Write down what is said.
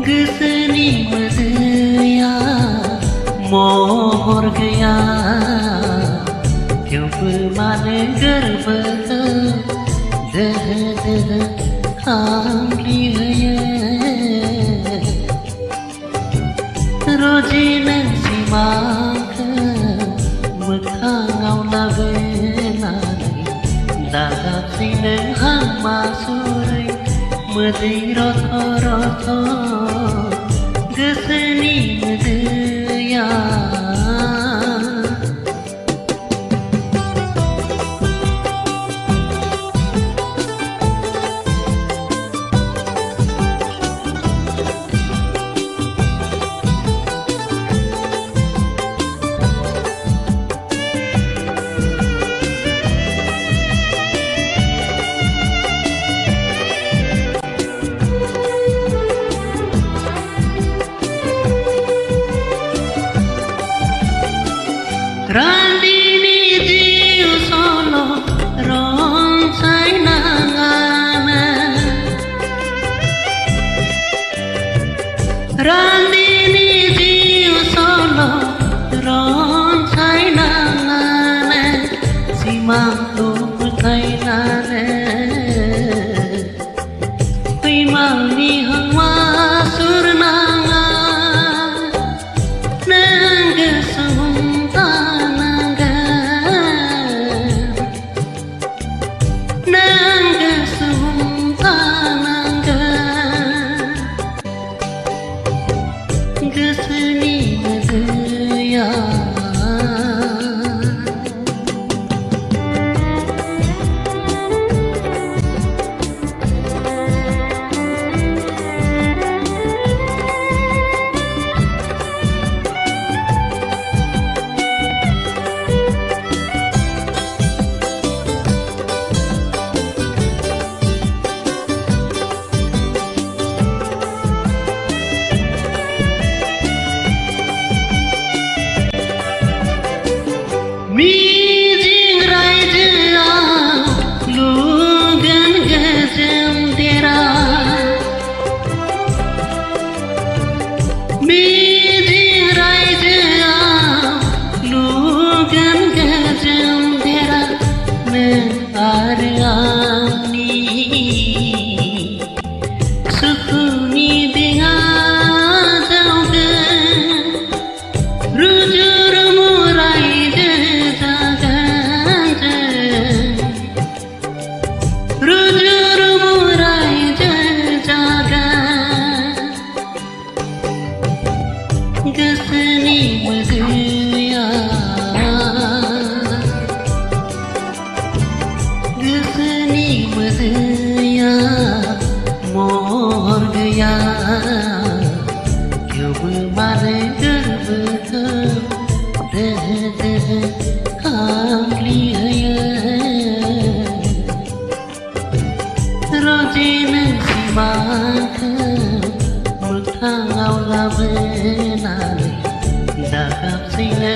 गोसोनि मोदैया महर गैया थेवबो मानो गोरबोखौ दोहो दोहो खामग्लिहोयो रजिनो सिमांखौ मोखाङाव लाबोनानै दागाबसिनो हामासुरै मोदै रथ' रथ' गोसोनि मोदैया रान्दिनि जिउ सल' रनसायनाङानो रान्दिनि जिउ सल' रनसायनाङानो सिमांखौ फोथायनानै फैमालनि हांमा सुरनाङा नों गोसो गोसोनि मोदैया मिजिं रायजोआव लुगोन गोजोन देरा मिजिं रायजोआव लुगोन गोजोन देरा नों आरो आंनि सुखुनि देहा जावगोन रुजु रुमु रायजो गोसोनि मोदैया गोसोनि मोदैया महर गैया थेवबो मानो गोरबोखौ दोहो दोहो खामग्लिहोयो रजिनो सिमांखौ मोखाङाव लाबोनानै दागाबसिनो